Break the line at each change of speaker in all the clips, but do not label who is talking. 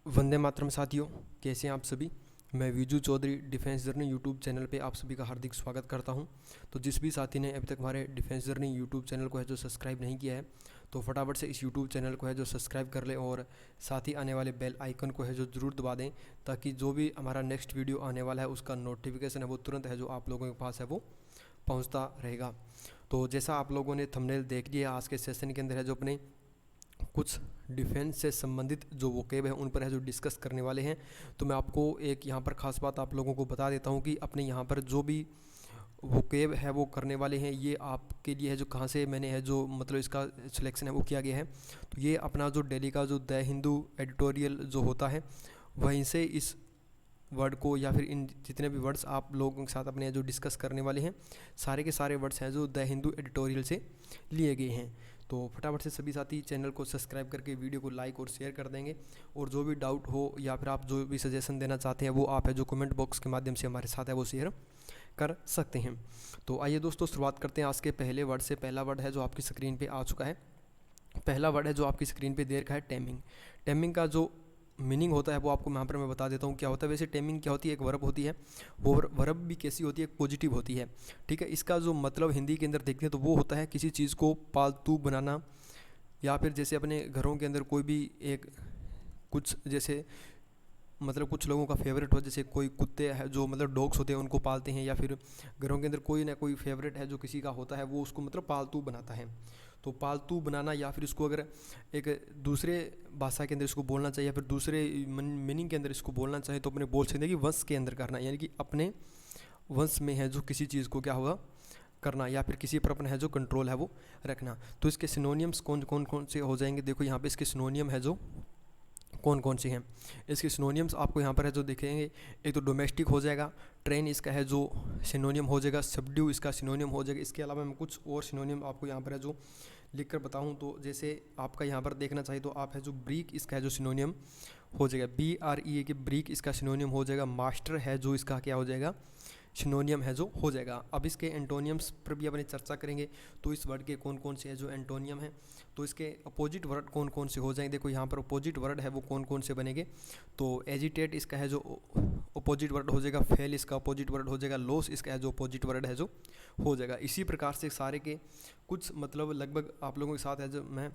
वंदे मातरम साथियों, कैसे हैं आप सभी। मैं Viju Chaudhary defence journey YouTube channel पे आप सभी का हार्दिक स्वागत करता हूं। तो जिस भी साथी ने अभी तक हमारे डिफेंस जर्नी यूट्यूब चैनल को है जो सब्सक्राइब नहीं किया है, तो फटाफट से इस यूट्यूब चैनल को है जो सब्सक्राइब कर ले और साथ ही आने वाले बेल आइकन को है जो ज़रूर दबा दें, ताकि जो भी हमारा नेक्स्ट वीडियो आने वाला है उसका नोटिफिकेशन है वो तुरंत है जो आप लोगों के पास है वो पहुँचता रहेगा। तो जैसा आप लोगों ने थंबनेल देख लिया, आज के सेशन के अंदर है जो अपने कुछ डिफेंस से संबंधित जो वोकेब है उन पर है जो डिस्कस करने वाले हैं। तो मैं आपको एक यहाँ पर ख़ास बात आप लोगों को बता देता हूँ कि अपने यहाँ पर जो भी वोकेब है वो करने वाले हैं, ये आपके लिए है जो कहाँ से मैंने है जो मतलब इसका सिलेक्शन है वो किया गया है। तो ये अपना जो डेली का जो द हिंदू एडिटोरियल जो होता है वहीं से इस वर्ड को या फिर इन जितने भी वर्ड्स आप लोगों के साथ अपने जो डिस्कस करने वाले हैं, सारे के सारे वर्ड्स हैं जो द हिंदू एडिटोरियल से लिए गए हैं। तो फटाफट से सभी साथी चैनल को सब्सक्राइब करके वीडियो को लाइक और शेयर कर देंगे, और जो भी डाउट हो या फिर आप जो भी सजेशन देना चाहते हैं वो आप है जो कमेंट बॉक्स के माध्यम से हमारे साथ है वो शेयर कर सकते हैं। तो आइए दोस्तों, शुरुआत करते हैं आज के पहले वर्ड से। पहला वर्ड है जो आपकी स्क्रीन पे आ चुका है। पहला वर्ड है जो आपकी स्क्रीन पे दे रखा है टेमिंग। टेमिंग का जो मीनिंग होता है वो आपको यहाँ पर मैं बता देता हूँ क्या होता है। वैसे टेमिंग क्या होती है, एक वर्ब होती है। वो वर्ब भी कैसी होती है, एक पॉजिटिव होती है। ठीक है, इसका जो मतलब हिंदी के अंदर देखते हैं तो वो होता है किसी चीज़ को पालतू बनाना, या फिर जैसे अपने घरों के अंदर कोई भी एक कुछ जैसे मतलब कुछ लोगों का फेवरेट हो, जैसे कोई कुत्ते हैं जो मतलब डॉग्स होते हैं उनको पालते हैं, या फिर घरों के अंदर कोई ना कोई फेवरेट है जो किसी का होता है वो उसको मतलब पालतू बनाता है। तो पालतू बनाना, या फिर इसको अगर एक दूसरे भाषा के अंदर इसको बोलना चाहिए या फिर दूसरे मीनिंग के अंदर इसको बोलना चाहिए तो अपने बोल सकते हैं कि वंश के अंदर करना, यानी कि अपने वंश में है जो किसी चीज़ को क्या होगा करना, या फिर किसी पर अपना है जो कंट्रोल है वो रखना। तो इसके सिनोनियम्स कौन कौन कौन से हो जाएंगे, देखो यहाँ पे इसके सिनोनियम है जो कौन कौन से हैं। इसके सिनोनियम्स आपको यहाँ पर है जो दिखेंगे। एक तो डोमेस्टिक हो जाएगा, ट्रेन इसका है जो सिनोनियम हो जाएगा, सबड्यू इसका सिनोनियम हो जाएगा। इसके अलावा मैं कुछ और सिनोनियम आपको यहाँ पर है जो लिख कर बताऊँ, तो जैसे आपका यहाँ पर देखना चाहिए तो आप है जो ब्रीक इसका है जो सिनोनियम हो जाएगा, BREA के ब्रीक इसका सिनोनियम हो जाएगा। मास्टर है जो इसका क्या हो जाएगा, सिनोनियम है जो हो जाएगा। अब इसके एंटोनियम्स पर भी अपनी चर्चा करेंगे, तो इस वर्ड के कौन कौन से है जो एंटोनियम है, तो इसके अपोजिट वर्ड कौन कौन से हो जाएंगे। देखो यहाँ पर अपोजिट वर्ड है वो कौन कौन से बनेंगे। तो एजिटेट इसका है जो अपोजिट वर्ड हो जाएगा, फेल इसका अपोजिट वर्ड हो जाएगा, लॉस इसका है जो अपोजिट वर्ड है जो हो जाएगा। इसी प्रकार से सारे के कुछ मतलब लगभग आप लोगों के साथ है जो मैं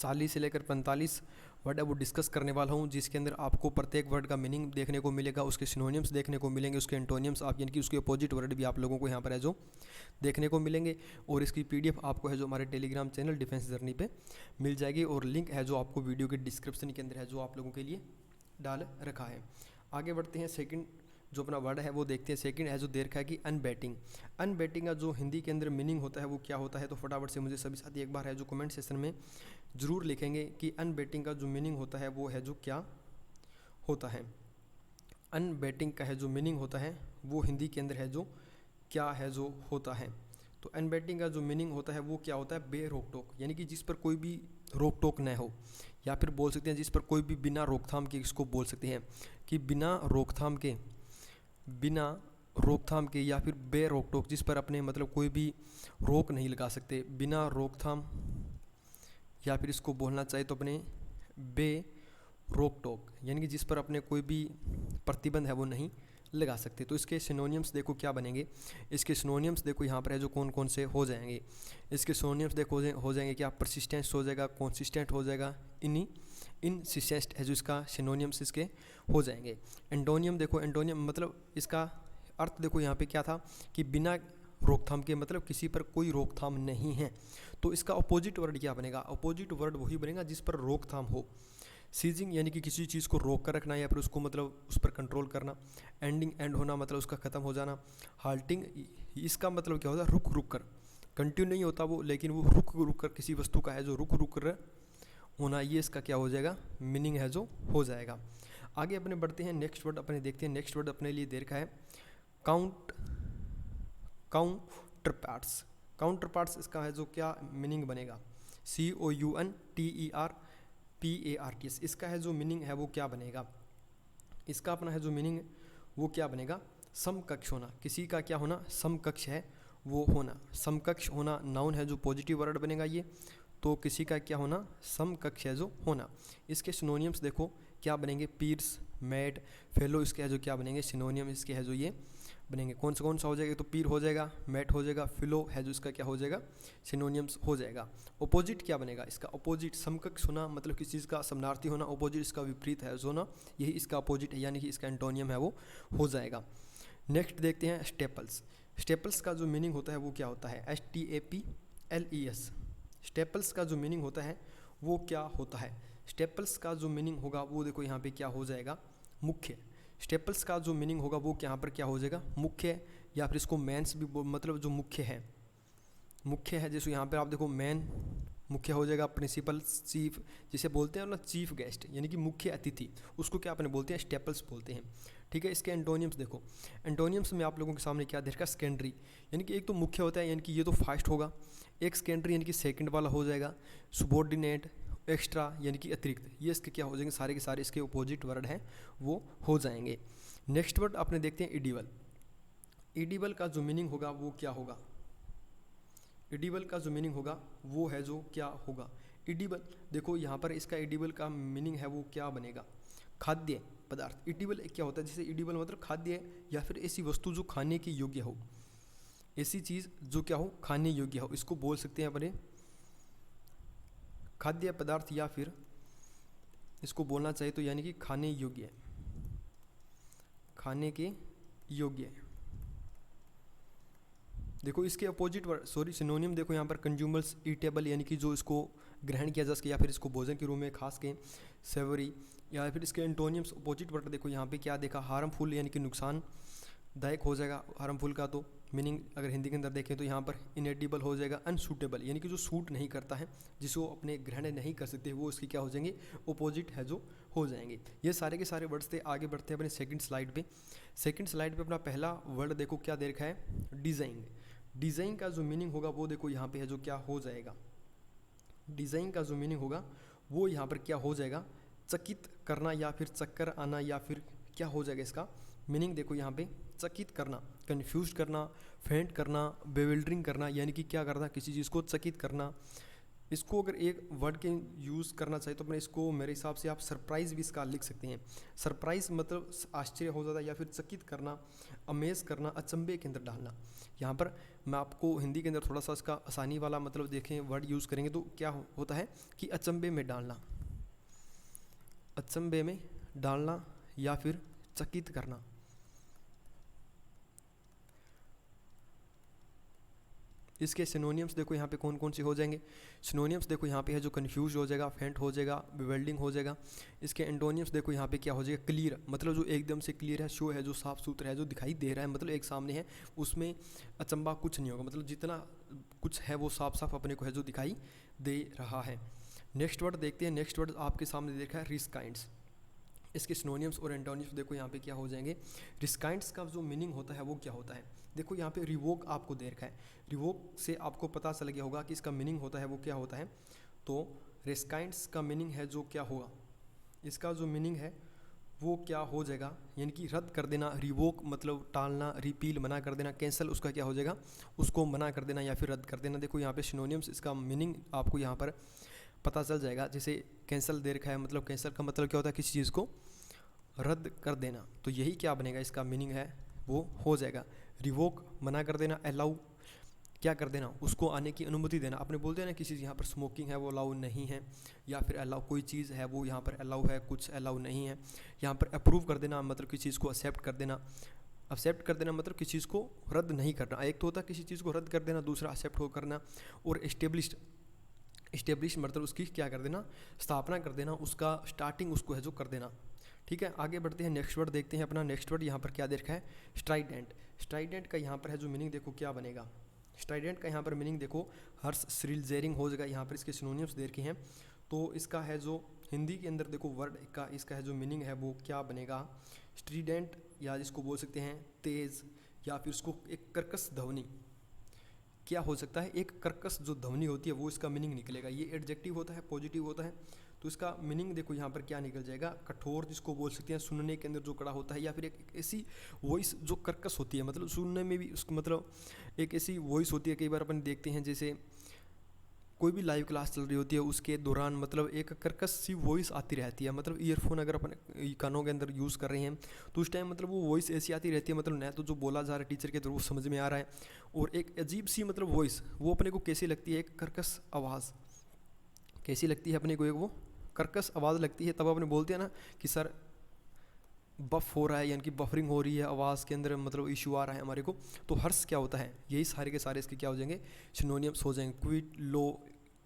40 से लेकर 45 वर्ड है वो डिस्कस करने वाला हूँ, जिसके अंदर आपको प्रत्येक वर्ड का मीनिंग देखने को मिलेगा, उसके सिनोनियम्स देखने को मिलेंगे, उसके एंटोनियम्स आप यानी कि उसके अपोजिट वर्ड भी आप लोगों को यहाँ पर है जो देखने को मिलेंगे। और इसकी PDF आपको है जो हमारे टेलीग्राम चैनल डिफेंस जर्नी पे मिल जाएगी, और लिंक है जो आपको वीडियो के डिस्क्रिप्शन के अंदर है जो आप लोगों के लिए डाल रखा है। आगे बढ़ते हैं, सेकेंड जो अपना वर्ड है वो देखते हैं। सेकंड है जो दे रखा है कि अनबैटिंग। अनबैटिंग का जो हिंदी के अंदर मीनिंग होता है वो क्या होता है, तो फटाफट से मुझे सभी साथी एक बार है जो कमेंट सेक्शन में ज़रूर लिखेंगे कि अनबैटिंग का जो मीनिंग होता है वो है जो क्या होता है। अनबैटिंग का है जो मीनिंग होता है वो हिंदी के अंदर है जो क्या है जो होता है। तो अनबैटिंग का जो मीनिंग होता है वो क्या होता है, बे रोक टोक, यानी कि जिस पर कोई भी रोक टोक न हो, या फिर बोल सकते हैं जिस पर कोई भी बिना रोकथाम के, इसको बोल सकते हैं कि बिना रोकथाम के या फिर बे रोक टोक, जिस पर अपने मतलब कोई भी रोक नहीं लगा सकते, बिना रोकथाम, या फिर इसको बोलना चाहिए तो अपने बे रोक टोक, यानी कि जिस पर अपने कोई भी प्रतिबंध है वो नहीं लगा सकते। तो इसके सिनोनियम्स देखो क्या बनेंगे। इसके सिनोनियम्स देखो यहाँ पर है जो कौन कौन से हो जाएंगे। इसके सिनोनियम्स देखो हो जाएंगे क्या, परसिस्टेंस हो जाएगा, कॉन्सिस्टेंट हो जाएगा, इनसिस्टेंट है जो इसका सिनोनियम्स इसके हो जाएंगे। एंटोनियम देखो, एंटोनियम मतलब इसका अर्थ देखो यहाँ पे क्या था कि बिना रोकथाम के, मतलब किसी पर कोई रोकथाम नहीं है। तो इसका अपोजिट वर्ड क्या बनेगा, अपोजिट वर्ड वही बनेगा जिस पर रोकथाम हो। सीजिंग यानी कि किसी चीज़ को रोक कर रखना या फिर उसको मतलब उस पर कंट्रोल करना। एंडिंग, एंड होना मतलब उसका ख़त्म हो जाना। हाल्टिंग, इसका मतलब क्या होता है, रुक रुक कर, कंटिन्यू नहीं होता वो, लेकिन वो रुक रुक कर किसी वस्तु का है जो रुक रुक कर होना, ये इसका क्या हो जाएगा, मीनिंग है जो हो जाएगा। आगे अपने बढ़ते हैं, नेक्स्ट वर्ड अपने देखते हैं। नेक्स्ट वर्ड अपने लिए दे रखा है काउंटर पार्ट्स। काउंटर पार्ट्स इसका है जो क्या मीनिंग बनेगा, COUNTERPARTS, इसका है जो मीनिंग है वो क्या बनेगा। इसका अपना है जो मीनिंग वो क्या बनेगा, समकक्ष होना, किसी का क्या होना, समकक्ष है वो होना। समकक्ष होना नाउन है जो पॉजिटिव वर्ड बनेगा ये। तो किसी का क्या होना, समकक्ष है जो होना। इसके सिनोनियम्स देखो क्या बनेंगे, पीर्स, मैट, फेलो, इसके है जो क्या बनेंगे सिनोनियम, इसके है जो ये बनेंगे। कौन सा हो जाएगा, तो पीर हो जाएगा, मैट हो जाएगा, फिलो है जो इसका क्या हो जाएगा, सिनोनियम्स हो जाएगा। अपोजिट क्या बनेगा, इसका अपोजिट, समकक्ष होना मतलब किसी चीज़ का समानार्थी होना, अपोजिट इसका विपरीत है जो होना, यही इसका अपोजिट है, यानी कि इसका एंटोनियम है वो हो जाएगा। नेक्स्ट देखते हैं स्टेपल्स। स्टेपल्स का जो मीनिंग होता है वो क्या होता है, STAPLES। स्टेपल्स का जो मीनिंग होता है वो क्या होता है, स्टेपल्स का जो मीनिंग होगा वो देखो यहाँ पे क्या हो जाएगा, मुख्य। स्टेपल्स का जो मीनिंग होगा वो यहाँ पर क्या हो जाएगा, मुख्य, या फिर इसको मेंस भी मतलब जो मुख्य है, जैसे यहाँ पर आप देखो मेन मुख्य हो जाएगा, प्रिंसिपल, चीफ, जिसे बोलते हैं ना चीफ गेस्ट, यानी कि मुख्य अतिथि, उसको क्या अपने बोलते हैं, स्टेपल्स बोलते हैं। ठीक है, इसके एंटोनियम्स देखो, एंटोनियम्स में आप लोगों के सामने क्या देखा, सेकेंडरी, यानी कि एक तो मुख्य होता है, यानी कि ये तो फास्ट होगा, एक सेकेंडरी यानी कि सेकंड वाला हो जाएगा, सुबॉर्डिनेट, एक्स्ट्रा यानी कि अतिरिक्त, ये इसके क्या हो जाएंगे, सारे के सारे इसके अपोजिट वर्ड हैं वो हो जाएंगे। नेक्स्ट वर्ड अपने देखते हैं इडिबल। इडिबल का जो मीनिंग होगा वो क्या होगा, इडिबल का जो मीनिंग होगा वो है जो क्या होगा, इडिबल देखो यहाँ पर इसका इडिबल का मीनिंग है वो क्या बनेगा, खाद्य पदार्थ। इडिबल क्या होता है, जैसे इडिबल मतलब खाद्य या फिर ऐसी वस्तु जो खाने की योग्य हो, ऐसी चीज़ जो क्या हो, खाने योग्य हो, इसको बोल सकते हैं अपने खाद्य पदार्थ, या फिर इसको बोलना चाहिए तो यानी कि खाने योग्य, खाने के योग्य। देखो इसके अपोजिट वर्ड सिनोनियम देखो यहाँ पर कंज्यूमर्स, ईटेबल यानी कि जो इसको ग्रहण किया जा सके या फिर इसको भोजन के रूप में खास के, सेवरी, या फिर इसके एंटोनियम्स अपोजिट वर्ड देखो यहाँ पे क्या देखा, हार्मफुल यानी कि नुकसानदायक हो जाएगा। हार्मफुल का तो मीनिंग अगर हिंदी के अंदर देखें तो यहाँ पर इनएडिबल हो जाएगा, अनसूटेबल यानी कि जो सूट नहीं करता है, जिसको अपने ग्रहण नहीं कर सकते, वो इसके क्या हो जाएंगे, अपोजिट है जो हो जाएंगे। ये सारे के सारे वर्ड्स थे। आगे बढ़ते हैं अपने सेकंड स्लाइड पे। सेकंड स्लाइड पे अपना पहला वर्ड देखो क्या दे रखा है, डिज़ाइन। डिज़ाइन का जो मीनिंग होगा वो देखो यहाँ पे है जो क्या हो जाएगा, डिज़ाइन का जो मीनिंग होगा वो यहाँ पर क्या हो जाएगा, चकित करना या फिर चक्कर आना, या फिर क्या हो जाएगा इसका मीनिंग देखो यहाँ पे, चकित करना, कंफ्यूज करना, फेंट करना, बेविल्डरिंग करना, यानी कि क्या करना, किसी चीज़ को चकित करना। इसको अगर एक वर्ड के यूज़ करना चाहिए तो अपने इसको मेरे हिसाब से आप सरप्राइज़ भी इसका लिख सकते हैं। सरप्राइज़ मतलब आश्चर्य हो जाता है, या फिर चकित करना, अमेज़ करना, अचंभे के अंदर डालना। यहाँ पर मैं आपको हिंदी के अंदर थोड़ा सा इसका आसानी वाला मतलब देखें वर्ड यूज़ करेंगे तो क्या होता है कि अचंभे में डालना, अचंभे में डालना या फिर चकित करना। इसके सिनोनियम्स देखो यहाँ पे कौन कौन से हो जाएंगे, सिनोनियम्स देखो यहाँ पे है जो कंफ्यूज हो जाएगा, फेंट हो जाएगा, बिवेल्डिंग हो जाएगा। इसके एंटोनियम्स देखो यहाँ पे क्या हो जाएगा, क्लियर मतलब जो एकदम से क्लियर है, शो है जो साफ सुथरा है, जो दिखाई दे रहा है, मतलब एक सामने है, उसमें अचंबा कुछ नहीं होगा, मतलब जितना कुछ है वो साफ साफ अपने को है जो दिखाई दे रहा है। नेक्स्ट वर्ड देखते हैं। नेक्स्ट वर्ड आपके सामने देखा है रिस्काइंड्स। इसके सिनोनियम्स और एंटोनियम्स देखो यहाँ पे क्या हो जाएंगे। रिस्काइंड्स का जो मीनिंग होता है वो क्या होता है, देखो यहाँ पे रिवोक आपको दे रखा है, रिवोक से आपको पता चल गया होगा कि इसका मीनिंग होता है वो क्या होता है। तो रिस्काइंड्स का मीनिंग है जो क्या होगा, इसका जो मीनिंग है वो क्या हो जाएगा, यानी कि रद्द कर देना। रिवोक मतलब टालना, रिपील मना कर देना, कैंसिल उसका क्या हो जाएगा, उसको मना कर देना या फिर रद्द कर देना। देखो यहाँ पे सिनोनियम्स इसका मीनिंग आपको यहाँ पर पता चल जाएगा। जैसे कैंसिल दे रखा है, मतलब कैंसिल का मतलब क्या होता है, किसी चीज़ को रद्द कर देना, तो यही क्या बनेगा, इसका मीनिंग है वो हो जाएगा। रिवोक मना कर देना, अलाउ क्या कर देना, उसको आने की अनुमति देना। आपने बोलते हैं ना किसी यहाँ पर स्मोकिंग है वो अलाउ नहीं है, या फिर अलाउ कोई चीज़ है वो यहाँ पर अलाउ है, कुछ अलाउ नहीं है। यहाँ पर अप्रूव कर देना मतलब किसी चीज़ को एक्सेप्ट कर देना। एक्सेप्ट कर देना मतलब किसी चीज़ को रद्द नहीं करना। एक तो होता है किसी चीज़ को रद्द कर देना, दूसरा एक्सेप्ट हो करना। और इस्टेब्लिश मतलब उसकी क्या कर देना, स्थापना कर देना, उसका स्टार्टिंग उसको है जो कर देना। ठीक है, आगे बढ़ते हैं। नेक्स्ट वर्ड देखते हैं अपना। नेक्स्ट वर्ड यहाँ पर क्या देखा है, स्ट्राइडेंट। स्ट्राइडेंट का यहाँ पर है जो मीनिंग देखो क्या बनेगा, स्ट्राइडेंट का यहाँ पर मीनिंग देखो हर्ष, श्रील, जेरिंग हो जाएगा। यहाँ पर इसके सिनोनिम्स दे रखे हैं, तो इसका है जो हिंदी के अंदर देखो वर्ड का इसका है जो मीनिंग है वो क्या बनेगा, स्ट्रीडेंट, या जिसको बोल सकते हैं तेज़, या फिर उसको एक कर्कश ध्वनि क्या हो सकता है, एक कर्कश जो ध्वनि होती है वो इसका मीनिंग निकलेगा। ये एडजेक्टिव होता है, पॉजिटिव होता है, तो इसका मीनिंग देखो यहाँ पर क्या निकल जाएगा, कठोर, जिसको बोल सकते हैं सुनने के अंदर जो कड़ा होता है, या फिर एक ऐसी वॉइस जो कर्कश होती है, मतलब सुनने में भी उसका मतलब एक ऐसी वॉइस होती है। कई बार अपन देखते हैं जैसे कोई भी लाइव क्लास चल रही होती है उसके दौरान मतलब एक कर्कश सी वॉइस आती रहती है। मतलब ईयरफोन अगर अपने कानों के अंदर यूज़ कर रहे हैं तो उस टाइम मतलब वो वॉइस ऐसी आती रहती है, मतलब न तो जो बोला जा रहा है टीचर के थ्रू वो समझ में आ रहा है, और एक अजीब सी मतलब वॉइस वो अपने को कैसी लगती है, एक कर्कश आवाज़ कैसी लगती है अपने को, एक वो कर्कश आवाज़ लगती है। तब अपने बोलते हैं ना कि सर बफ हो रहा है, यानी कि बफरिंग हो रही है आवाज़ के अंदर, मतलब इशू आ रहा है हमारे को। तो हर्ष क्या होता है, यही सारे के सारे इसके क्या हो जाएंगे, सिनोनियम्स हो जाएंगे। क्विट, लो,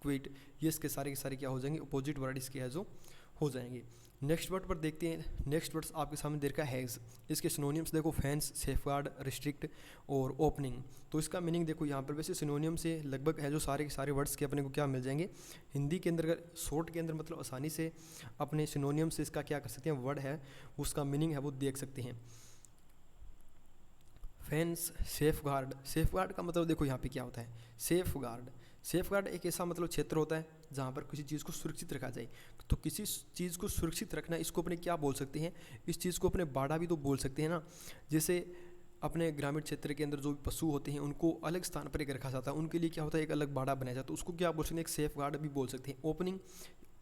क्विट, ये इसके सारे के सारे क्या हो जाएंगे, अपोजिट वर्ड इसके है जो हो जाएंगे। नेक्स्ट वर्ड पर देखते हैं। नेक्स्ट वर्ड्स आपके सामने दे रखा है हैज़। इसके सिनोनियम्स देखो, फैंस, सेफगार्ड, रिस्ट्रिक्ट और ओपनिंग। तो इसका मीनिंग देखो यहाँ पर वैसे सिनोनियम से लगभग है जो सारे के सारे वर्ड्स के अपने को क्या मिल जाएंगे हिंदी के अंदर, अगर शॉर्ट के अंदर मतलब आसानी से अपने सिनोनियम से इसका क्या कर सकते हैं, वर्ड है उसका मीनिंग है वो देख सकते हैं। Fence, safe guard. Safe guard का मतलब देखो यहाँ पे क्या होता है, सेफ गार्ड। सेफ गार्ड एक ऐसा मतलब क्षेत्र होता है जहाँ पर किसी चीज़ को सुरक्षित रखा जाए। तो किसी चीज़ को सुरक्षित रखना, इसको अपने क्या बोल सकते हैं, इस चीज़ को अपने बाड़ा भी तो बोल सकते हैं ना। जैसे अपने ग्रामीण क्षेत्र के अंदर जो भी पशु होते हैं उनको अलग स्थान पर एक रखा जाता है, उनके लिए क्या होता है, एक अलग बाड़ा बनाया जाता है, तो उसको क्या बोल सकते हैं, एक सेफ गार्ड भी बोल सकते हैं। ओपनिंग,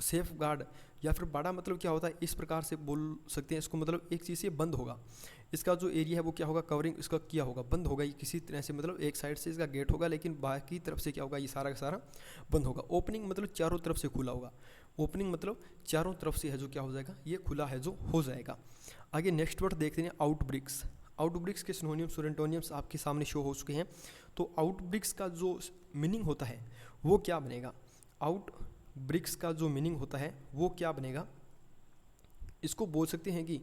सेफ गार्ड या फिर बाड़ा मतलब क्या होता है, इस प्रकार से बोल सकते हैं इसको, मतलब एक चीज़ से बंद होगा, इसका जो एरिया है वो क्या होगा, कवरिंग इसका किया होगा, बंद होगा ये किसी तरह से, मतलब एक साइड से इसका गेट होगा लेकिन बाकी तरफ से क्या होगा, ये सारा का सारा बंद होगा। ओपनिंग मतलब चारों तरफ से खुला होगा, ओपनिंग मतलब चारों तरफ से है जो क्या हो जाएगा, ये खुला है जो हो जाएगा। आगे नेक्स्ट वर्ड देखते हैं, आउटब्रिक्स। आउटब्रिक्स के सिनोनियम्स और एंटोनियम्स आपके सामने शो हो चुके हैं। तो आउटब्रिक्स का जो मीनिंग होता है वो क्या बनेगा, आउट ब्रिक्स का जो मीनिंग होता है वो क्या बनेगा, इसको बोल सकते हैं कि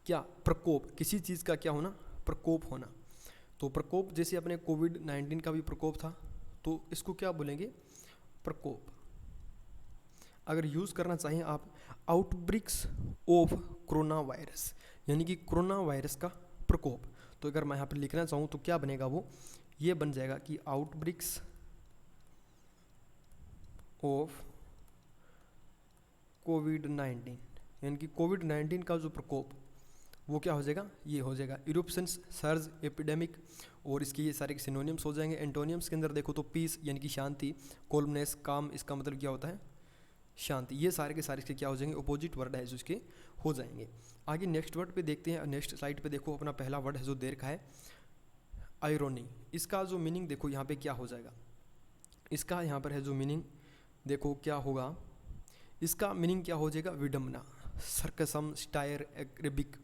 क्या, प्रकोप, किसी चीज़ का क्या होना, प्रकोप होना। तो प्रकोप जैसे अपने कोविड-19 का भी प्रकोप था, तो इसको क्या बोलेंगे, प्रकोप। अगर यूज़ करना चाहें आप, आउटब्रिक्स ऑफ कोरोना वायरस, यानी कि कोरोना वायरस का प्रकोप, तो अगर मैं यहाँ पर लिखना चाहूँ तो क्या बनेगा वो, ये बन जाएगा कि आउटब्रिक्स ऑफ कोविड-19, यानी कि कोविड-19 का जो प्रकोप वो क्या हो जाएगा, ये हो जाएगा। इरुप्शंस, सर्ज, एपिडेमिक, और इसके ये सारे सिनोनियम्स हो जाएंगे। एंटोनियम्स के अंदर देखो तो पीस यानी कि शांति, कोल्मनेस, काम, इसका मतलब क्या होता है, शांति। ये सारे के सारे इसके क्या हो जाएंगे, अपोजिट वर्ड है जो इसके हो जाएंगे। आगे नेक्स्ट वर्ड पे देखते हैं। नेक्स्ट स्लाइड पे देखो, अपना पहला वर्ड है जो दे रखा है आयरोनी। इसका जो मीनिंग देखो यहाँ पे क्या हो जाएगा, इसका यहाँ पर है जो मीनिंग देखो क्या होगा, इसका मीनिंग क्या हो जाएगा, विडम्बना, सरकसम, स्टायर, एग्रेबिक।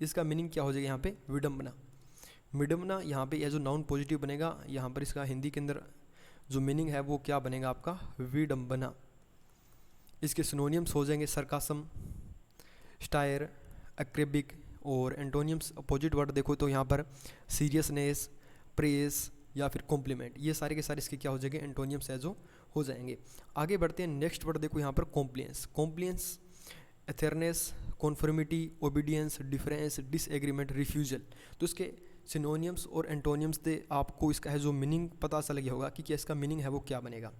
इसका मीनिंग क्या हो जाएगा यहाँ पे, विडम्बना। विडम्बना यहाँ पे यह जो नाउन पॉजिटिव बनेगा, यहाँ पर इसका हिंदी के अंदर जो मीनिंग है वो क्या बनेगा आपका, विडम्बना। इसके सिनोनियम्स हो जाएंगे सरकासम, स्टायर, एक्रेबिक, और एंटोनियम्स अपोजिट वर्ड देखो तो यहाँ पर सीरियसनेस, प्रेस या फिर कॉम्प्लीमेंट, ये सारे के सारे इसके क्या हो जाएंगे, एंटोनियम्स है जो हो जाएंगे। आगे बढ़ते हैं। नेक्स्ट वर्ड देखो यहाँ पर compliance. Compliance, adherence, conformity, obedience, deference, disagreement, refusal. तो इसके सिनोनियम्स और एंटोनियम्स से आपको इसका है जो मीनिंग पता चल गया होगा कि क्या इसका मीनिंग है वो क्या बनेगा।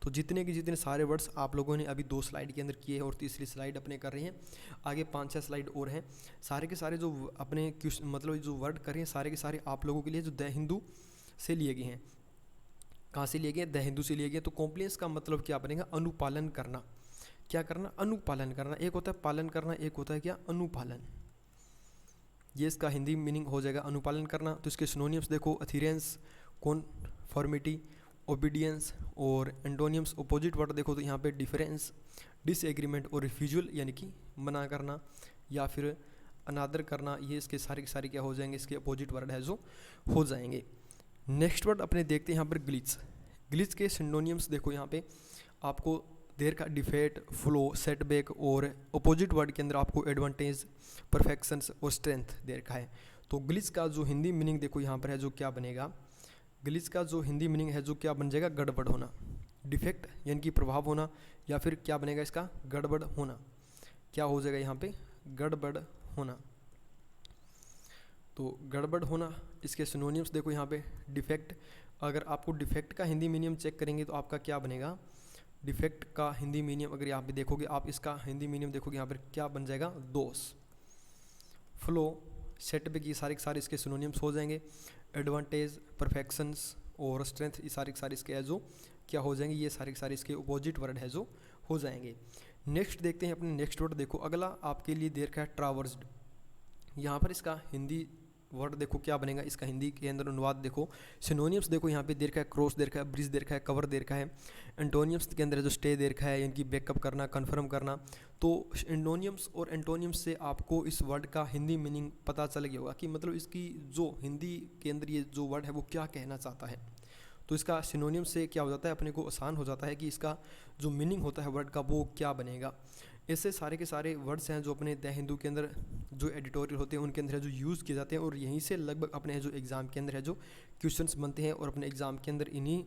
तो जितने के जितने सारे वर्ड्स आप लोगों ने अभी 2 स्लाइड के अंदर किए हैं और तीसरी स्लाइड अपने कर रहे हैं, आगे 5-6 स्लाइड और हैं। सारे के सारे जो अपने मतलब जो वर्ड कर रहे हैं सारे के सारे आप लोगों के लिए जो द हिंदू से लिए गए हैं। कहाँ से लिए गए, द हिंदू से लिए गए। तो कॉम्प्लियंस का मतलब क्या बनेगा, अनुपालन करना। क्या करना, अनुपालन करना। एक होता है पालन करना, एक होता है क्या, अनुपालन। ये इसका हिंदी मीनिंग हो जाएगा अनुपालन करना। तो इसके सिनोनियम्स देखो, अथेरेंस, कॉन्फॉर्मिटी, ओबीडियंस, और एंटोनियम्स अपोजिट वर्ड देखो तो यहाँ पे डिफरेंस, डिसएग्रीमेंट और रिफ्यूजल, यानी कि मना करना या फिर अनादर करना। ये इसके सारे के सारे क्या हो जाएंगे, इसके अपोजिट वर्ड है जो हो जाएंगे। नेक्स्ट वर्ड अपने देखते हैं यहाँ पर ग्लिच। ग्लिच के सिनोनियम्स देखो यहाँ पे आपको देर का डिफेक्ट, फ्लो, सेटबैक, और अपोजिट वर्ड के अंदर आपको एडवांटेज, परफेक्शंस और स्ट्रेंथ दे रखा है। तो ग्लिच का जो हिंदी मीनिंग देखो यहाँ पर है जो क्या बनेगा, ग्लिच का जो हिंदी मीनिंग है जो क्या बन जाएगा, गड़बड़ होना। डिफेक्ट यानी कि प्रभाव होना, या फिर क्या बनेगा इसका, गड़बड़ होना। क्या हो जाएगा यहाँ पे, गड़बड़ होना। तो गड़बड़ होना, इसके सिनोनियम्स देखो यहाँ पे डिफेक्ट। अगर आपको डिफेक्ट का हिंदी मीनियम चेक करेंगे तो आपका क्या बनेगा, डिफेक्ट का हिंदी मीनियम अगर यहाँ पे देखोगे आप, इसका हिंदी मीनियम देखोगे यहाँ पर क्या बन जाएगा, दोष। फ्लो, सेटबैक, ये सारे के सारे इसके सिनोनियम्स हो जाएंगे। एडवांटेज, परफेक्शंस और स्ट्रेंथ, ये सारे के सारे इसके जो क्या हो जाएंगे, ये सारे के सारे इसके अपोजिट वर्ड है जो हो जाएंगे। नेक्स्ट देखते हैं अपने नेक्स्ट वर्ड। देखो अगला आपके लिए दे रखा है ट्रावर्स्ड। यहाँ पर इसका हिंदी वर्ड देखो क्या बनेगा, इसका हिंदी के अंदर अनुवाद देखो। सिनोनियम्स देखो यहाँ पे दे रखा है, क्रॉस दे रखा है, ब्रिज दे रखा है, कवर दे रखा है। एंटोनियम्स के अंदर जो स्टे दे रखा है, यानी बैकअप करना, कन्फर्म करना। तो एंटोनियम्स और एंटोनियम्स से आपको इस वर्ड का हिंदी मीनिंग पता चल गया होगा कि मतलब इसकी जो हिंदी के अंदर ये जो वर्ड है वो क्या कहना चाहता है। तो इसका सिनोनियम से क्या हो जाता है, अपने को आसान हो जाता है कि इसका जो मीनिंग होता है वर्ड का वो क्या बनेगा। ऐसे सारे के सारे वर्ड्स हैं जो अपने द हिंदू के अंदर जो एडिटोरियल होते हैं उनके अंदर है जो यूज़ किए जाते हैं, और यहीं से लगभग अपने जो एग्ज़ाम के अंदर है जो क्वेश्चंस बनते हैं। और अपने एग्ज़ाम के अंदर इन्हीं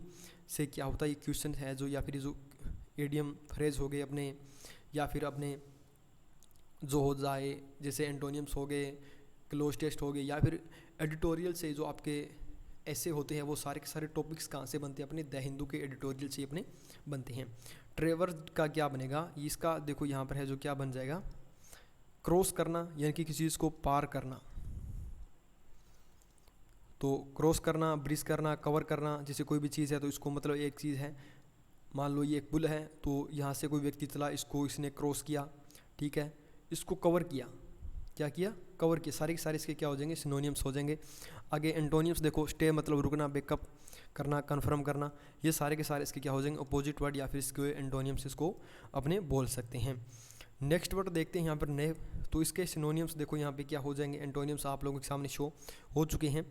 से क्या होता है, ये क्वेश्चन है जो, या फिर जो एडियम फ्रेज हो गए अपने, या फिर अपने जो हो जाए जैसे एंटोनियम्स हो गए, क्लोज टेस्ट हो गए, या फिर एडिटोरियल से जो आपके ऐसे होते हैं वो सारे के सारे टॉपिक्स कहाँ से बनते हैं, अपने द हिंदू के एडिटोरियल से अपने बनते हैं। ट्रेवर का क्या बनेगा, इसका देखो यहाँ पर है जो क्या बन जाएगा, क्रॉस करना, यानी कि किसी चीज़ को पार करना। तो क्रॉस करना, ब्रिज करना, कवर करना, जैसे कोई भी चीज़ है तो इसको मतलब एक चीज़ है, मान लो ये एक पुल है, तो यहाँ से कोई व्यक्ति चला, इसको इसने क्रॉस किया, ठीक है, इसको कवर किया, क्या किया, कवर किया। सारे के सारे इसके क्या हो जाएंगे, सिनोनियम्स हो जाएंगे। आगे एंटोनियम्स देखो, स्टे मतलब रुकना, बैकअप करना, कन्फर्म करना, ये सारे के सारे इसके क्या हो जाएंगे, अपोजिट वर्ड, या फिर इसके एंटोनियम्स इसको अपने बोल सकते हैं। नेक्स्ट वर्ड देखते हैं यहाँ पर नेव। तो इसके सिनोनियम्स देखो यहाँ पे क्या हो जाएंगे, एंटोनियम्स आप लोगों के सामने शो हो चुके हैं।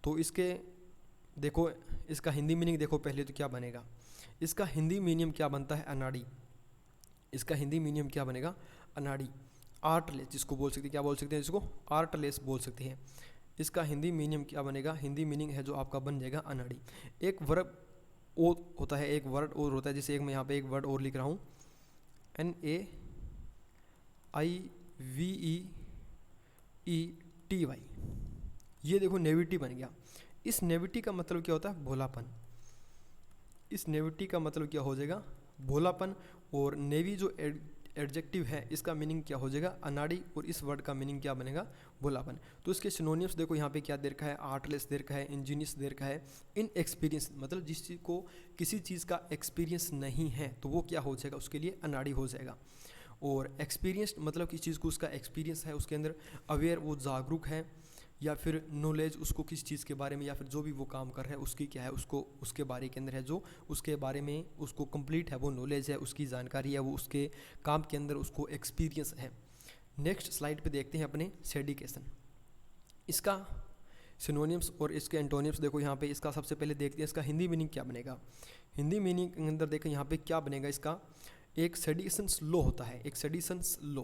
तो इसके देखो इसका हिंदी मीनिंग देखो पहले तो क्या बनेगा, इसका हिंदी मीनिंग क्या बनता है, अनाड़ी। इसका हिंदी मीनिंग क्या बनेगा, अनाड़ी। आर्टलेस जिसको बोल सकते हैं, क्या बोल सकते हैं, इसको आर्टलेस बोल सकते हैं। इसका हिंदी मीनिंग क्या बनेगा, हिंदी मीनिंग है जो आपका बन जाएगा अनाड़ी। एक वर्ब और होता है, एक वर्ड और होता है, जैसे एक मैं यहाँ पे एक वर्ड और लिख रहा हूँ, NAIVEETY, ये देखो नेविटी बन गया। इस नेविटी का मतलब क्या होता है, भोलापन। इस नेविटी का मतलब क्या हो जाएगा, भोलापन। और नेवी जो एडजेक्टिव है इसका मीनिंग क्या हो जाएगा, अनाड़ी, और इस वर्ड का मीनिंग क्या बनेगा, भोलापन। तो इसके सिनोनिम्स देखो यहाँ पे क्या दे रखा है, आर्टलेस दे रखा है, इंजीनियस दे रखा है, इन एक्सपीरियंस मतलब जिस चीज़ को किसी चीज़ का एक्सपीरियंस नहीं है तो वो क्या हो जाएगा, उसके लिए अनाड़ी हो जाएगा। और एक्सपीरियंस मतलब किस चीज़ को उसका एक्सपीरियंस है, उसके अंदर अवेयर, वो जागरूक है, या फिर नॉलेज उसको किस चीज़ के बारे में, या फिर जो भी वो काम कर रहा है उसकी क्या है, उसको उसके बारे के अंदर है जो उसके बारे में उसको कंप्लीट है, वो नॉलेज है, उसकी जानकारी है, वो उसके काम के अंदर उसको एक्सपीरियंस है। नेक्स्ट स्लाइड पे देखते हैं अपने सेडिकेशन। इसका सिनोनिम्स और इसके एंटोनिम्स देखो यहाँ पे। इसका सबसे पहले देखते हैं इसका हिंदी मीनिंग क्या बनेगा। हिंदी मीनिंग के अंदर देखें यहाँ पे क्या बनेगा, इसका एक सेडिशंस लॉ होता है, एक सेडिशंस लॉ,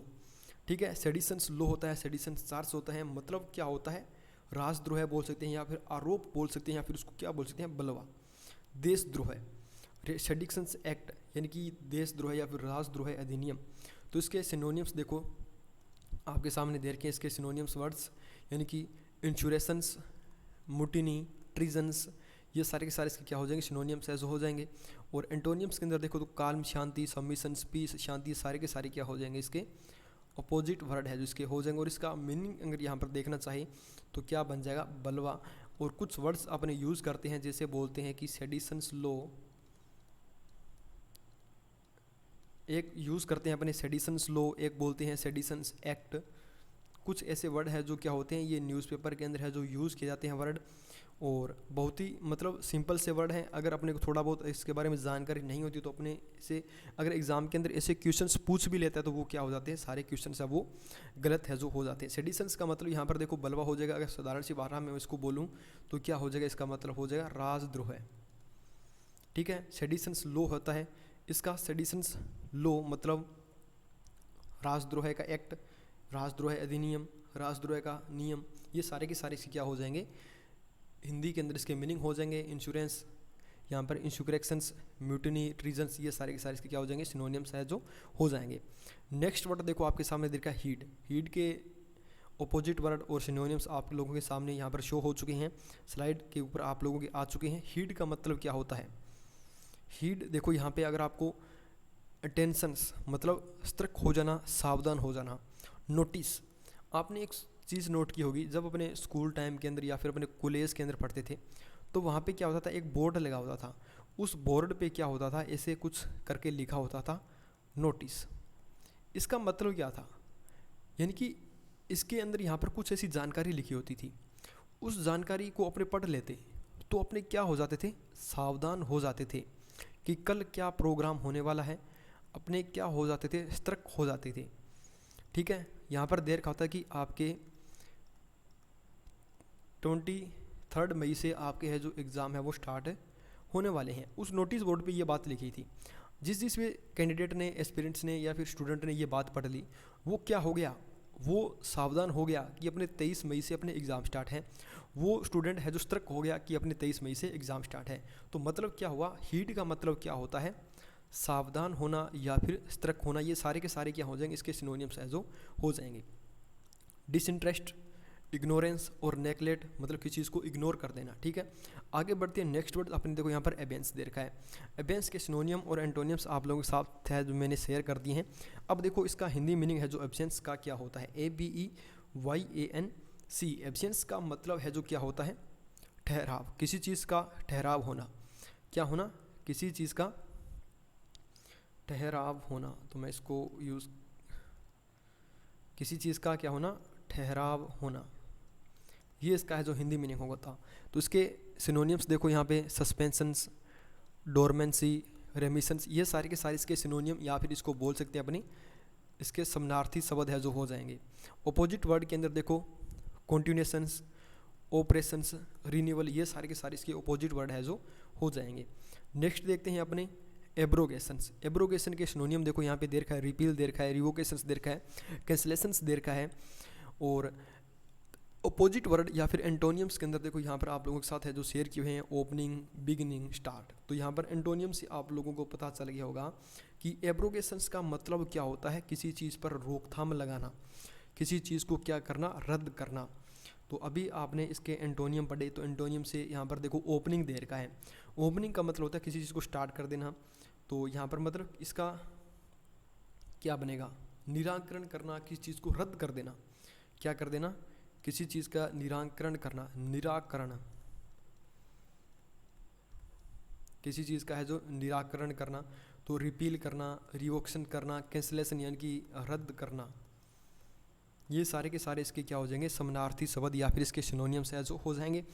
ठीक है, सेडिशंस लॉ होता है, सेडिशंस चार्ज होता है। मतलब क्या होता है, राजद्रोह बोल सकते हैं, या फिर आरोप बोल सकते हैं, या फिर उसको क्या बोल सकते हैं, बलवा, देशद्रोह। सेडिशंस एक्ट यानी कि देशद्रोह या फिर राजद्रोह अधिनियम। तो इसके सिनोनिम्स देखो आपके सामने दे रखे हैं, इसके सिनोनिम्स वर्ड्स, यानी कि इंश्योरेंस, मुटिनी, ट्रीजन्स, ये सारे के सारे इसके क्या हो जाएंगे, सिनोनिम्स ऐसे हो जाएंगे। और एंटोनियम्स के अंदर देखो तो काल्म, शांति, सबमिशंस, पीस, शांति, सारे के सारे क्या हो जाएंगे, इसके अपोजिट वर्ड है जो इसके हो जाएंगे। और इसका मीनिंग अगर यहाँ पर देखना चाहिए तो क्या बन जाएगा, बलवा। और कुछ वर्ड्स अपने यूज़ करते हैं, जैसे बोलते हैं कि सेडिशंस लॉ, एक यूज़ करते हैं अपने सेडिशंस लॉ, एक बोलते हैं सेडिशंस एक्ट। कुछ ऐसे वर्ड है जो क्या होते हैं, ये न्यूज़पेपर के अंदर है जो यूज़ किए जाते हैं वर्ड, और बहुत ही मतलब सिंपल से वर्ड हैं। अगर अपने को थोड़ा बहुत इसके बारे में जानकारी नहीं होती तो अपने से अगर एग्ज़ाम के अंदर ऐसे क्वेश्चंस पूछ भी लेता है तो वो क्या हो जाते हैं, सारे क्वेश्चंस है वो गलत है जो हो जाते हैं। सेडिशंस का मतलब यहाँ पर देखो बलवा हो जाएगा। अगर साधारण सी भाषा में इसको बोलूँ तो क्या हो जाएगा, इसका मतलब हो जाएगा राजद्रोह, ठीक है। सेडिशंस लॉ होता है, इसका सेडिशंस लॉ मतलब राजद्रोह का एक्ट, राजद्रोह अधिनियम, राजद्रोह का नियम, ये सारे के सारे इसके क्या हो जाएंगे, हिंदी के अंदर इसके मीनिंग हो जाएंगे। इंश्योरेंस, यहाँ पर इंश्योरेंस, म्यूटिनी, ट्रीजन्स, ये सारे के सारे इसके क्या हो जाएंगे, सिनोनिम्स है जो हो जाएंगे। नेक्स्ट वर्ड देखो आपके सामने देखा हीट। हीट के अपोजिट वर्ड और सिनोनिम्स आप लोगों के सामने यहाँ पर शो हो चुके हैं, स्लाइड के ऊपर आप लोगों के आ चुके हैं। हीट का मतलब क्या होता है, हीट देखो यहाँ पे अगर आपको अटेंशंस मतलब सतर्क हो जाना, सावधान हो जाना। नोटिस, आपने एक चीज़ नोट की होगी, जब अपने स्कूल टाइम के अंदर या फिर अपने कॉलेज के अंदर पढ़ते थे तो वहाँ पे क्या होता था, एक बोर्ड लगा होता था उस बोर्ड पे क्या होता था, ऐसे कुछ करके लिखा होता था नोटिस। इसका मतलब क्या था, यानी कि इसके अंदर यहाँ पर कुछ ऐसी जानकारी लिखी होती थी, उस जानकारी को अपने पढ़ लेते तो अपने क्या हो जाते थे, सावधान हो जाते थे कि कल क्या प्रोग्राम होने वाला है, अपने क्या हो जाते थे, सतर्क हो जाते थे। ठीक है, यहाँ पर देर होता कि आपके 23 मई से आपके है जो एग्ज़ाम है वो स्टार्ट होने वाले हैं। उस नोटिस बोर्ड पे ये बात लिखी थी। जिस भी कैंडिडेट ने, एस्पिरेंट्स ने या फिर स्टूडेंट ने ये बात पढ़ ली, वो क्या हो गया, वो सावधान हो गया कि अपने 23 मई से अपने एग्ज़ाम स्टार्ट हैं। वो स्टूडेंट है जो सतर्क हो गया कि अपने 23 मई से एग्ज़ाम स्टार्ट है। तो मतलब क्या हुआ, हीट का मतलब क्या होता है, सावधान होना या फिर सतर्क होना। ये सारे के सारे क्या हो जाएंगे, इसके सिनोनिम्स है जो हो जाएंगे। डिसइंटरेस्ट, इग्नोरेंस और नेगलेक्ट मतलब किसी चीज़ को इग्नोर कर देना। ठीक है, आगे बढ़ते हैं। नेक्स्ट वर्ड अपने देखो यहाँ पर एबेंस दे रखा है। एबेंस के सिनोनियम और एंटोनियम्स आप लोगों के साथ है जो मैंने शेयर कर दिए हैं। अब देखो इसका हिंदी मीनिंग है जो एब्सेंस का क्या होता है, ABEYANC। एब्सेंस का मतलब है जो क्या होता है, ठहराव, किसी चीज़ का ठहराव होना। क्या होना, किसी चीज़ का ठहराव होना। तो मैं इसको यूज़, किसी चीज़ का क्या होना, ठहराव होना, ये इसका है जो हिंदी मीनिंग होगा था। तो इसके सिनोनियम्स देखो यहाँ पे, सस्पेंशंस, डोरमेंसी, रेमिशंस, ये सारे के सारे इसके सिनोनियम या फिर इसको बोल सकते हैं अपनी, इसके समानार्थी शब्द है जो हो जाएंगे। ऑपोजिट वर्ड के अंदर देखो, कॉन्टिन्यूशंस, ऑपरेशंस, रिन्यूअल, ये सारे के सारे इसके ऑपोजिट वर्ड है जो हो जाएंगे। नेक्स्ट देखते हैं अपने एब्रोगेशंस। एब्रोगेशन के सिनोनियम देखो यहाँ पे दे रखा है, रिपील दे रखा है, रिवोकेशंस दे रखा है, कैंसलेशंस दे रखा है। और अपोजिट वर्ड या फिर एंटोनियम्स के अंदर देखो यहाँ पर आप लोगों के साथ है जो शेयर किए हुए हैं, ओपनिंग, बिगिनिंग, स्टार्ट। तो यहाँ पर एंटोनियम से आप लोगों को पता चल गया होगा कि एब्रोगेशंस का मतलब क्या होता है, किसी चीज़ पर रोकथाम लगाना, किसी चीज़ को क्या करना, रद्द करना। तो अभी आपने इसके एंटोनियम पढ़े, तो एंटोनियम से यहाँ पर देखो ओपनिंग दे रखा है। ओपनिंग का मतलब होता है किसी चीज़ को स्टार्ट कर देना। तो यहाँ पर मतलब इसका क्या बनेगा, निराकरण करना, किसी चीज़ को रद्द कर देना। क्या कर देना, किसी चीज़ का निराकरण करना, निराकरण, किसी चीज़ का है जो निराकरण करना। तो रिपील करना, रिवोक्शन करना, कैंसलेशन यानी कि रद्द करना, ये सारे के सारे इसके क्या हो जाएंगे, समानार्थी शब्द या फिर इसके सिनोनियम्स है जो हो जाएंगे।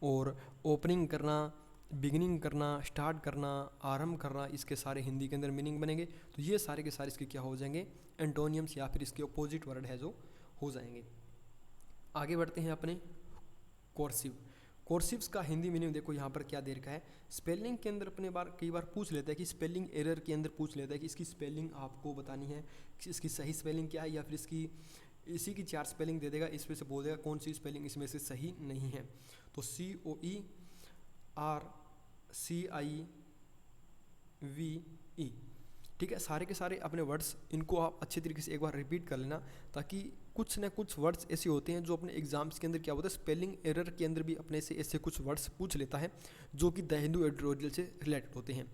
और ओपनिंग करना, बिगिनिंग करना, स्टार्ट करना, आरंभ करना, इसके सारे हिंदी के अंदर मीनिंग बनेंगे। तो ये सारे के सारे इसके क्या हो जाएंगे, एंटोनियम्स या फिर इसके अपोजिट वर्ड है जो हो जाएंगे। आगे बढ़ते हैं अपने कोर्सिव। कोर्सिव्स का हिंदी मीनिंग देखो यहाँ पर क्या दे रखा है। स्पेलिंग के अंदर अपने कई बार पूछ लेता है कि स्पेलिंग एरर के अंदर पूछ लेता है कि इसकी स्पेलिंग आपको बतानी है, इसकी सही स्पेलिंग क्या है, या फिर इसकी इसी की 4 स्पेलिंग दे देगा, इसमें से बोल देगा कौन सी स्पेलिंग इसमें से सही नहीं है। तो COERCIVE, ठीक है। सारे के सारे अपने वर्ड्स इनको आप अच्छे तरीके से एक बार रिपीट कर लेना, ताकि कुछ ना कुछ वर्ड्स ऐसे होते हैं जो अपने एग्जाम्स के अंदर क्या होता है, स्पेलिंग एरर के अंदर भी अपने से ऐसे कुछ वर्ड्स पूछ लेता है जो कि द हिंदू एडिटोरियल से रिलेटेड होते हैं।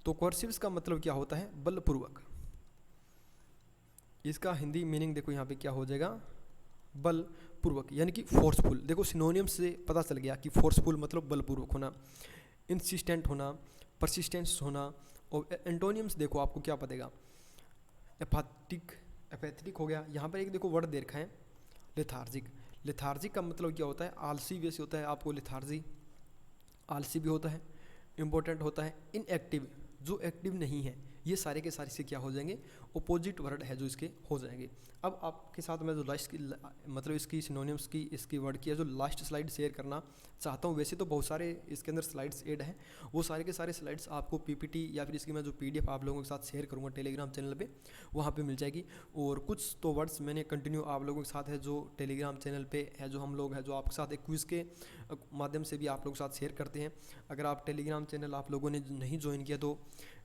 तो कोर्सिव्स का मतलब क्या होता है, बलपूर्वक। इसका हिंदी मीनिंग देखो यहाँ पे क्या हो जाएगा, बलपूर्वक यानी कि फोर्सफुल। देखो सिनोनियम से पता चल गया कि फोर्सफुल मतलब बलपूर्वक होना, इंसिस्टेंट होना, परसिस्टेंस होना। और एंटोनियम्स देखो आपको क्या पड़ेगा, एपैथेटिक हो गया। यहाँ पर एक देखो वर्ड दे रखा है, लेथार्जिक। लेथार्जिक का मतलब क्या होता है, आलसी वैसे होता है, आपको लेथार्जी आलसी भी होता है, इम्पोर्टेंट होता है, इनएक्टिव जो एक्टिव नहीं है। ये सारे के सारे से क्या हो जाएंगे, अपोजिट वर्ड है जो इसके हो जाएंगे। अब आपके साथ मैं जो लास्ट की मतलब इसकी सिनोनिम्स की, इसकी वर्ड की है जो लास्ट स्लाइड शेयर करना चाहता हूँ। वैसे तो बहुत सारे इसके अंदर स्लाइड्स ऐड हैं, वो सारे के सारे स्लाइड्स आपको PPT या फिर इसकी मैं जो PDF आप लोगों के साथ शेयर करूँगा टेलीग्राम चैनल पे, वहाँ पे मिल जाएगी। और कुछ तो वर्ड्स मैंने कंटिन्यू आप लोगों के साथ है जो टेलीग्राम चैनल पे है, जो हम लोग है जो आपके साथ एक क्विज़ के माध्यम से भी आप लोगों के साथ शेयर करते हैं। अगर आप टेलीग्राम चैनल आप लोगों ने नहीं ज्वाइन किया तो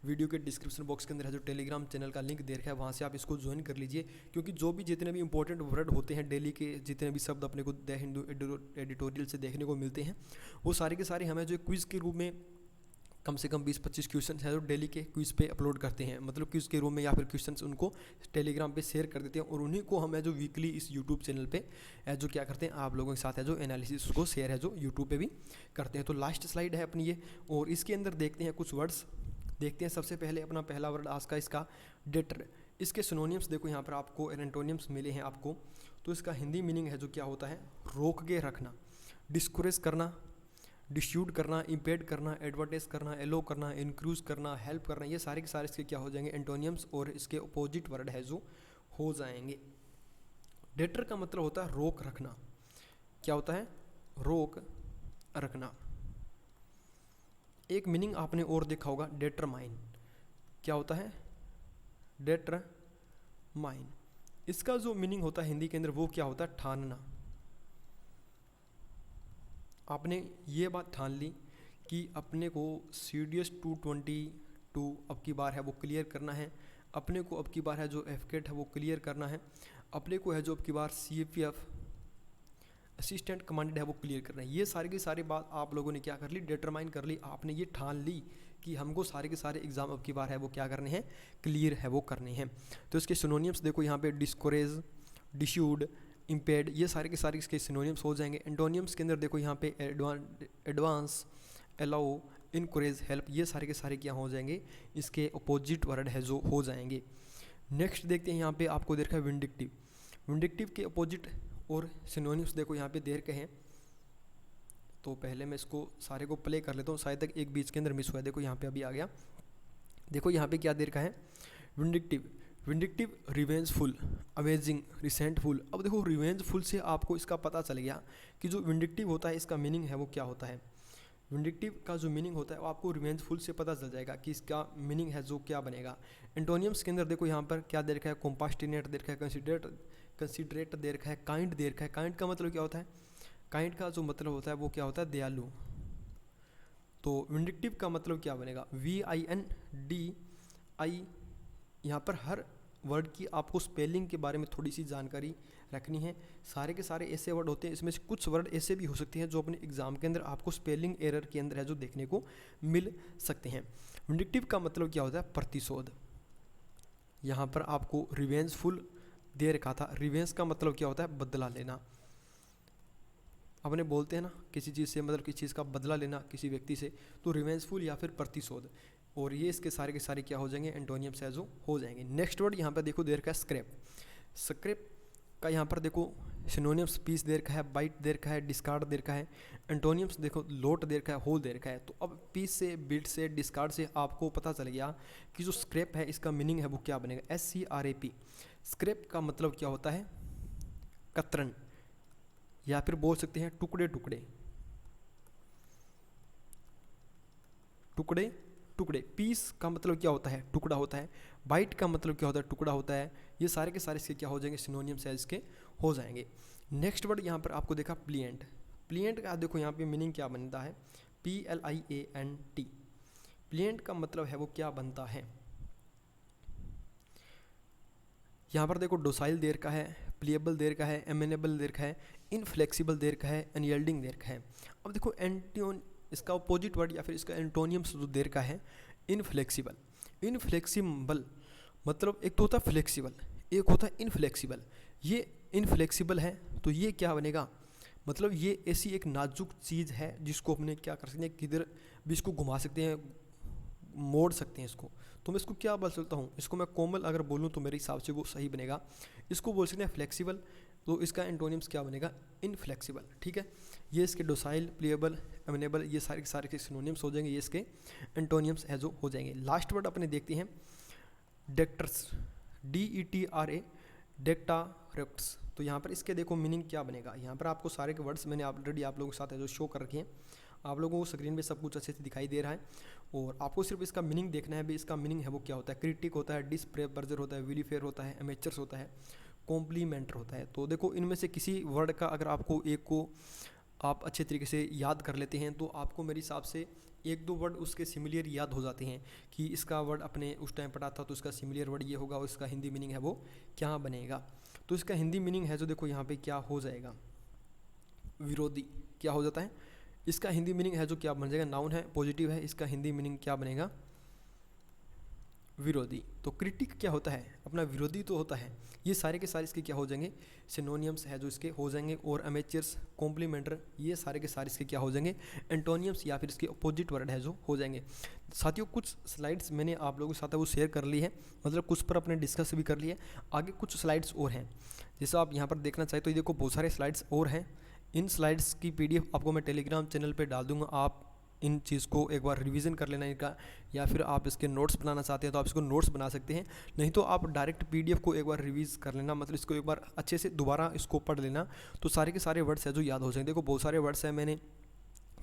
वीडियो के डिस्क्रिप्शन बॉक्स के अंदर है जो टेलीग्राम चैनल का लिंक दे रखा है, वहाँ से आप इसको ज्वाइन कर लीजिए। क्योंकि जो भी जितने भी इंपॉर्टेंट वर्ड होते हैं डेली के, जितने भी शब्द अपने को द हिंदू एडिटोरियल से देखने को मिलते हैं, वो सारे के सारे हमें जो क्विज़ के रूप में कम से कम 20-25 क्वेश्चन है जो डेली के क्विज़ पे अपलोड करते हैं, मतलब क्विज़ के रूम में, या फिर क्वेश्चन उनको टेलीग्राम पे शेयर कर देते हैं, और उन्हीं को हम है जो वीकली इस यूट्यूब चैनल पे है जो क्या करते हैं, आप लोगों के साथ है जो एनालिसिस उसको शेयर है जो यूट्यूब पे भी करते हैं। तो लास्ट स्लाइड है अपनी ये, और इसके अंदर देखते हैं कुछ वर्ड्स, देखते हैं सबसे पहले अपना पहला वर्ड आज का इसका डेटर। इसके सिनोनिम्स देखो यहाँ पर आपको एंटोनिम्स मिले हैं आपको। तो इसका हिंदी मीनिंग है जो क्या होता है, रोक के रखना, डिस्करेज करना, डिस्ट्यूट करना, इम्पेड करना, एडवर्टाइज करना, एलो करना, इंक्रूज करना, हेल्प करना, ये सारे के सारे इसके क्या हो जाएंगे, एंटोनियम्स, और इसके अपोजिट वर्ड है जो हो जाएंगे। डेटर का मतलब होता है रोक रखना, क्या होता है, रोक रखना। एक मीनिंग आपने और देखा होगा, डेटरमाइन, क्या होता है, डेटरमाइन। इसका जो मीनिंग होता है हिंदी के अंदर वो क्या होता है, ठानना। आपने ये बात ठान ली कि अपने को CDS 222 अब की बार है वो क्लियर करना है, अपने को अब की बार है जो FCAT है वो क्लियर करना है, अपने को है जो अब की बार CAPF असिस्टेंट कमांडेंट है वो क्लियर करना है। ये सारी की सारी बात आप लोगों ने क्या कर ली, डिटरमाइन कर ली, आपने ये ठान ली कि हमको सारे के सारे एग्जाम अब की बार है वो क्या करने हैं, क्लियर है वो करने हैं। तो इसके सिनोनिम्स देखो यहाँ पे, डिस्कोरेज, डिश्यूड, इम्पेड, ये सारे के सारे इसके सिनोनिम्स हो जाएंगे। एंटोनियम्स के अंदर देखो यहाँ पे एडवांस, अलाउ, इनकरेज, हेल्प, ये सारे के सारे क्या हो जाएंगे, इसके अपोजिट वर्ड है जो हो जाएंगे। नेक्स्ट देखते हैं यहाँ पे आपको देखा है विंडिक्टिव। विंडिक्टिव के अपोजिट और सिनोनिम्स देखो यहाँ पे दे रखे हैं। तो पहले मैं इसको सारे को प्ले कर लेता हूँ, शायद तक एक बीच के अंदर मिस हुआ है, देखो यहाँ पे अभी आ गया। देखो यहाँ पे क्या दे रखा है, विंडिक्टिव, विंडिक्टिव, रिवेंजफुल, अवेजिंग, रिसेंटफुल। अब देखो रिवेंजफुल से आपको इसका पता चल गया कि जो विंडिक्टिव होता है इसका मीनिंग है वो क्या होता है। विंडिक्टिव का जो मीनिंग होता है वो आपको रिवेंजफुल से पता चल जाएगा कि इसका मीनिंग है जो क्या बनेगा। एंटोनियम्स के अंदर देखो यहाँ पर क्या दे रखा है, कॉम्पास्टिनेट दे रखा है, कंसिडरेट दे रखा है, काइंड दे रखा है। काइंड का मतलब क्या होता है, काइंड का जो मतलब होता है वो क्या होता है, दयालु। तो विंडिक्टिव का मतलब क्या बनेगा, VINDI। यहाँ पर हर वर्ड की आपको स्पेलिंग के बारे में थोड़ी सी जानकारी रखनी है। सारे के सारे ऐसे वर्ड होते हैं, इसमें से कुछ वर्ड ऐसे भी हो सकते हैं जो अपने एग्जाम के अंदर आपको स्पेलिंग एरर के अंदर है जो देखने को मिल सकते हैं। विंडिक्टिव का मतलब क्या होता है, प्रतिशोध। यहाँ पर आपको रिवेंजफुल दे रखा था, रिवेंज का मतलब क्या होता है, बदला लेना। अपने बोलते हैं ना किसी चीज़ से, मतलब किसी चीज़ का बदला लेना किसी व्यक्ति से, तो रिवेंजफुल या फिर प्रतिशोध। और ये इसके सारे के सारे क्या हो जाएंगे, एंटोनियम्स है जो हो जाएंगे। नेक्स्ट वर्ड यहाँ पर देखो दे रखा है स्क्रैप। स्क्रैप का यहाँ पर देखो सिनोनिम्स, पीस दे रखा है, बाइट दे रखा है, डिस्कार्ड दे रखा है। एंटोनियम्स देखो लोट दे रखा है, होल दे रखा है। तो अब पीस से, बिट से, डिस्कार्ड से आपको पता चल गया कि जो स्क्रैप है इसका मीनिंग है वो क्या बनेगा, SCRAP। स्क्रैप का मतलब क्या होता है, कतरन, या फिर बोल सकते हैं टुकड़े टुकड़े, टुकड़े टुकड़े। पीस का मतलब क्या होता है, टुकड़ा होता है। बाइट का मतलब क्या होता है, टुकड़ा होता है। ये सारे के सारे इसके क्या हो जाएंगे, सिनोनिम्स है इसके हो जाएंगे। नेक्स्ट वर्ड यहाँ पर आपको देखा प्लिएंट। प्लिएंट का देखो यहाँ पे मीनिंग क्या बनता है, PLIANT। प्लिएंट का मतलब है वो क्या बनता है, यहाँ पर देखो डोसाइल दे रखा है, प्लिएबल दे रखा है, एमेनेबल दे रखा है, इनफ्लेक्सिबल दे रखा है, अनयील्डिंग दे रखा है। अब देखो एंटियोन, इसका अपोजिट वर्ड या फिर इसका एंटोनियम्स जो दे रखा है, इनफ्लेक्सिबल। इनफ्लेक्सिबल मतलब एक तो होता है फ्लेक्सिबल, एक होता है इनफ्लेक्सिबल। ये इनफ्लेक्सिबल है तो ये क्या बनेगा, मतलब ये ऐसी एक नाजुक चीज़ है जिसको अपने क्या कर सकते हैं, किधर भी इसको घुमा सकते हैं, मोड़ सकते हैं इसको। तो मैं इसको क्या बोल सकता हूँ, इसको मैं कोमल अगर बोलूँ तो मेरे हिसाब से वो सही बनेगा। इसको बोल सकते हैं फ्लेक्सिबल, तो इसका एंटोनिम्स क्या बनेगा, इनफ्लेक्सिबल। ठीक है, ये इसके डोसाइल, प्लिएबल, एमेनेबल, ये सारे के सारे सिनोनिम्स हो जाएंगे, ये इसके एंटोनिम्स है जो हो जाएंगे। लास्ट वर्ड अपने देखते हैं डेक्टर्स, DETRA, डेक्टारेक्ट्स। तो यहाँ पर इसके देखो मीनिंग क्या बनेगा। यहाँ पर आपको सारे के वर्ड्स मैंने ऑलरेडी आप लोगों के साथ है जो शो कर रखे हैं, आप लोगों को स्क्रीन पे सब कुछ अच्छे से दिखाई दे रहा है, और आपको सिर्फ इसका मीनिंग देखना है भी इसका मीनिंग है वो क्या होता है। क्रिटिक होता है, डिस्प्रेपर्जर होता है, विलीफेयर होता है, एमेचर्स होता है, कॉम्प्लीमेंटर होता है। तो देखो इनमें से किसी वर्ड का अगर आपको एक को आप अच्छे तरीके से याद कर लेते हैं तो आपको मेरे हिसाब से एक दो वर्ड उसके सिमिलियर याद हो जाते हैं कि इसका वर्ड अपने उस टाइम पढ़ा था तो इसका सिमिलियर वर्ड ये होगा और इसका हिंदी मीनिंग है वो क्या बनेगा। तो इसका हिंदी मीनिंग है जो देखो यहाँ पे क्या हो जाएगा, विरोधी। क्या हो जाता है, इसका हिंदी मीनिंग है जो क्या बन जाएगा, नाउन है, पॉजिटिव है, इसका हिंदी मीनिंग क्या बनेगा, विरोधी। तो क्रिटिक क्या होता है, अपना विरोधी तो होता है। ये सारे के सारे इसके क्या हो जाएंगे, सिनोनियम्स है जो इसके हो जाएंगे। और अमेचर्स, कॉम्प्लीमेंटर, ये सारे के सारे इसके क्या हो जाएंगे, एंटोनियम्स या फिर इसके अपोजिट वर्ड है जो हो जाएंगे। साथियों कुछ स्लाइड्स मैंने आप लोगों के साथ वो शेयर कर ली है, मतलब कुछ पर अपने डिस्कस भी कर ली है। आगे कुछ स्लाइड्स और हैं, जैसे आप यहाँ पर देखना चाहें तो ये देखो बहुत सारे स्लाइड्स और हैं। इन स्लाइड्स की PDF आपको मैं टेलीग्राम चैनल पर डाल दूँगा, आप इन चीज़ को एक बार रिवीजन कर लेना इनका, या फिर आप इसके नोट्स बनाना चाहते हैं तो आप इसको नोट्स बना सकते हैं, नहीं तो आप डायरेक्ट PDF को एक बार रिवीज कर लेना, मतलब इसको एक बार अच्छे से दोबारा इसको पढ़ लेना, तो सारे के सारे वर्ड्स हैं जो याद हो जाएंगे। देखो बहुत सारे वर्ड्स हैं, मैंने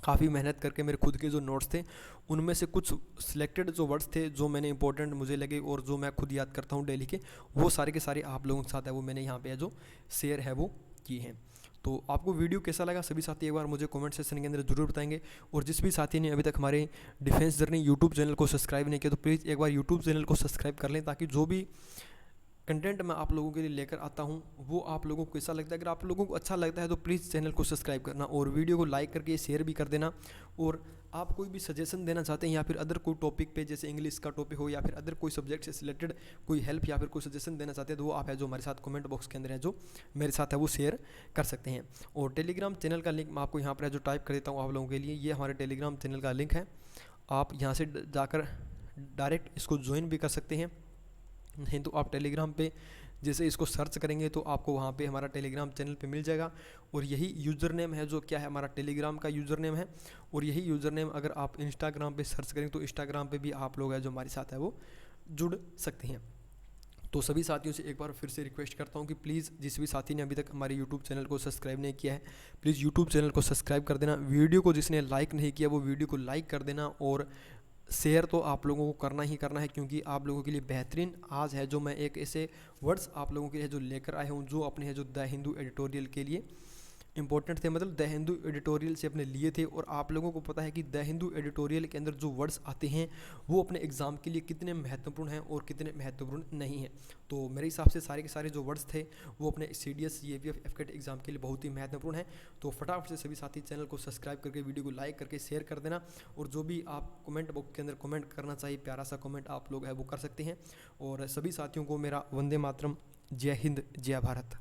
काफ़ी मेहनत करके मेरे खुद के जो नोट्स थे उनमें से कुछ सिलेक्टेड जो वर्ड्स थे जो मैंने इंपॉर्टेंट मुझे लगे और जो मैं खुद याद करता हूँ डेली के, वो सारे के सारे आप लोगों के साथ है वो मैंने यहाँ पे जो शेयर है वो किए हैं। तो आपको वीडियो कैसा लगा सभी साथी एक बार मुझे कमेंट सेक्शन के अंदर जरूर बताएंगे। और जिस भी साथी ने अभी तक हमारे डिफेंस जर्नी यूट्यूब चैनल को सब्सक्राइब नहीं किया तो प्लीज़ एक बार यूट्यूब चैनल को सब्सक्राइब कर लें, ताकि जो भी कंटेंट मैं आप लोगों के लिए लेकर आता हूँ वो आप लोगों को कैसा लगता है, अगर आप लोगों को अच्छा लगता है तो प्लीज़ चैनल को सब्सक्राइब करना और वीडियो को लाइक करके शेयर भी कर देना। और आप कोई भी सजेशन देना चाहते हैं या फिर अदर कोई टॉपिक पे, जैसे इंग्लिश का टॉपिक हो या फिर अदर कोई सब्जेक्ट से रिलेटेड कोई हेल्प या फिर कोई सजेशन देना चाहते हैं, तो वो आप है जो हमारे साथ कमेंट बॉक्स के अंदर है जो मेरे साथ है वो शेयर कर सकते हैं। और टेलीग्राम चैनल का लिंक मैं आपको यहाँ पर है जो टाइप कर देता हूँ आप लोगों के लिए, ये हमारे टेलीग्राम चैनल का लिंक है, आप यहाँ से जाकर डायरेक्ट इसको ज्वाइन भी कर सकते हैं। नहीं तो आप टेलीग्राम पे जैसे इसको सर्च करेंगे तो आपको वहाँ पे हमारा टेलीग्राम चैनल पे मिल जाएगा। और यही यूज़र नेम है जो क्या है हमारा टेलीग्राम का यूज़र नेम है। और यही यूज़र नेम अगर आप इंस्टाग्राम पे सर्च करेंगे तो इंस्टाग्राम पे भी आप लोग है जो हमारे साथ है वो जुड़ सकते हैं। तो सभी साथियों से एक बार फिर से रिक्वेस्ट करता हूँ कि प्लीज़ जिस भी साथी ने अभी तक हमारे यूट्यूब चैनल को सब्सक्राइब नहीं किया है प्लीज़ यूट्यूब चैनल को सब्सक्राइब कर देना। वीडियो को जिसने लाइक नहीं किया वो वीडियो को लाइक कर देना। और शेयर तो आप लोगों को करना ही करना है, क्योंकि आप लोगों के लिए बेहतरीन आज है जो मैं एक ऐसे वर्ड्स आप लोगों के लिए जो लेकर आया हूँ जो अपने है जो द हिंदू एडिटोरियल के लिए इंपॉर्टेंट थे, मतलब द हिंदू एडिटोरियल से अपने लिए थे। और आप लोगों को पता है कि द हिंदू एडिटोरियल के अंदर जो वर्ड्स आते हैं वो अपने एग्ज़ाम के लिए कितने महत्वपूर्ण हैं और कितने महत्वपूर्ण नहीं हैं। तो मेरे हिसाब से सारे के सारे जो वर्ड्स थे वो अपने CDS CAPF FCAT एग्ज़ाम के लिए बहुत ही महत्वपूर्ण है। तो फटाफट से सभी साथी चैनल को सब्सक्राइब करके वीडियो को लाइक करके शेयर कर देना। और जो भी आप कमेंट बॉक्स के अंदर कमेंट करना चाहिए प्यारा सा कमेंट आप लोग है वो कर सकते हैं। और सभी साथियों को मेरा वंदे मातरम, जय हिंद, जय भारत।